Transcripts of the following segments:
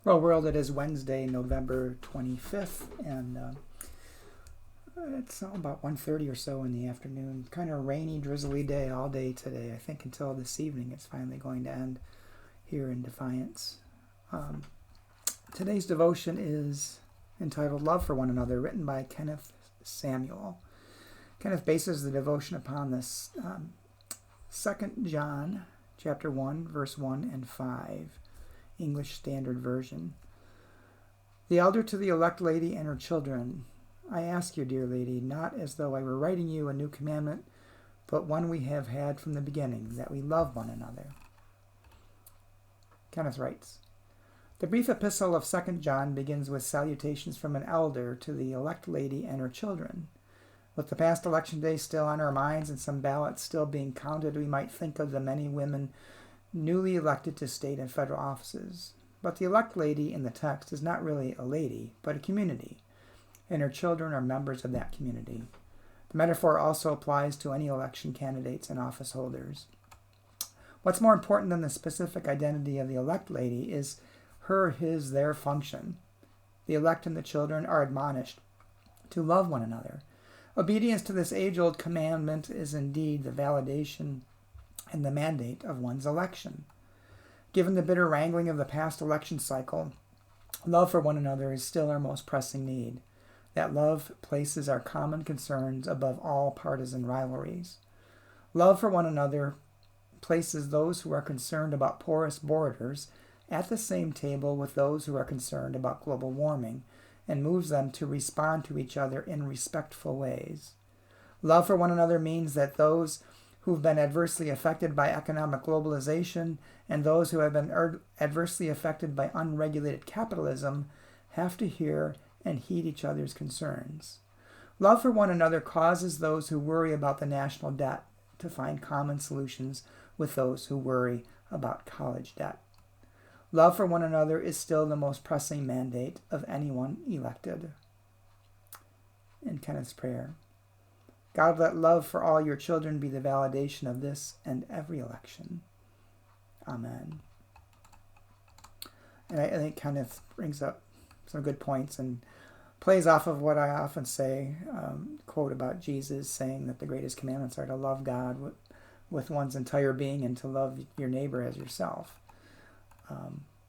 Well, world, it is Wednesday, November 25th, and it's about 1:30 or so in the afternoon. Kind of rainy, drizzly day all day today. I think until this evening it's finally going to end here in Defiance. Um, Today's devotion is entitled Love for One Another, written by Kenneth Samuel. Kenneth bases the devotion upon this 2 John chapter 1, verse 1 and 5. English Standard Version. The elder to the elect lady and her children, I ask you, dear lady, not as though I were writing you a new commandment, but one we have had from the beginning, that we love one another. Kenneth writes, the brief epistle of 2 John begins with salutations from an elder to the elect lady and her children. With the past election day still on our minds and some ballots still being counted, we might think of the many women newly elected to state and federal offices. But the elect lady in the text is not really a lady, but a community, and her children are members of that community. The metaphor also applies to any election candidates and office holders. What's more important than the specific identity of the elect lady is her, his, their function. The elect and the children are admonished to love one another. Obedience to this age-old commandment is indeed the validation and the mandate of one's election. Given the bitter wrangling of the past election cycle, love for one another is still our most pressing need. That love places our common concerns above all partisan rivalries. Love for one another places those who are concerned about porous borders at the same table with those who are concerned about global warming, and moves them to respond to each other in respectful ways. Love for one another means that those who've been adversely affected by economic globalization and those who have been adversely affected by unregulated capitalism have to hear and heed each other's concerns. Love for one another causes those who worry about the national debt to find common solutions with those who worry about college debt. Love for one another is still the most pressing mandate of anyone elected. In Kenneth's prayer, God, let love for all your children be the validation of this and every election. Amen. And I think Kenneth brings up some good points and plays off of what I often say, quote about Jesus saying that the greatest commandments are to love God with one's entire being and to love your neighbor as yourself.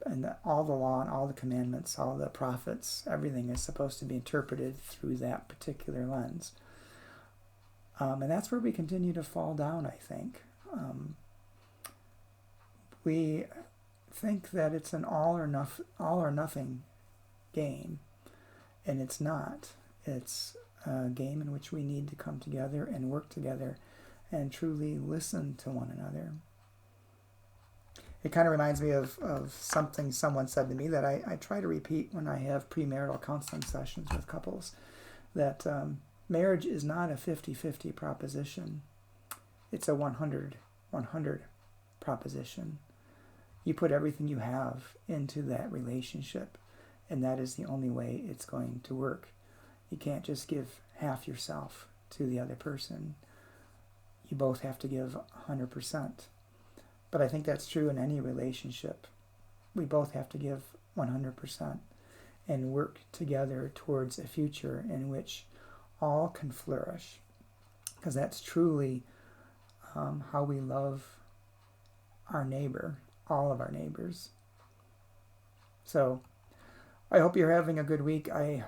And all the law and all the commandments, all the prophets, everything is supposed to be interpreted through that particular lens. And that's where we continue to fall down, I think. We think that it's an all or nothing game, and it's not. It's a game in which we need to come together and work together and truly listen to one another. It kind of reminds me of something someone said to me that I try to repeat when I have premarital counseling sessions with couples, that marriage is not a 50-50 proposition. It's a 100-100 proposition. You put everything you have into that relationship, and that is the only way it's going to work. You can't just give half yourself to the other person. You both have to give 100%. But I think that's true in any relationship. We both have to give 100% and work together towards a future in which all can flourish, because that's truly how we love our neighbor, all of our neighbors. So I hope you're having a good week. I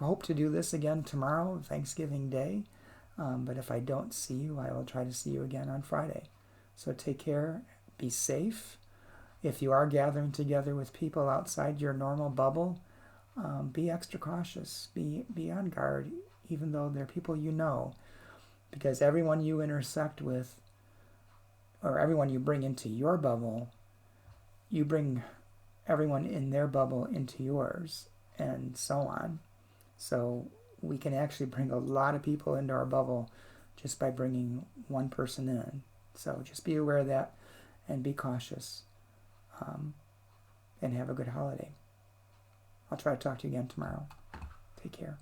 hope to do this again tomorrow, Thanksgiving Day. But if I don't see you, I will try to see you again on Friday. So take care, be safe. If you are gathering together with people outside your normal bubble, be extra cautious, be on guard, even though they're people you know, because everyone you intersect with, or everyone you bring into your bubble, you bring everyone in their bubble into yours, and so on. So we can actually bring a lot of people into our bubble just by bringing one person in. So just be aware of that and be cautious, and have a good holiday. I'll try to talk to you again tomorrow. Take care.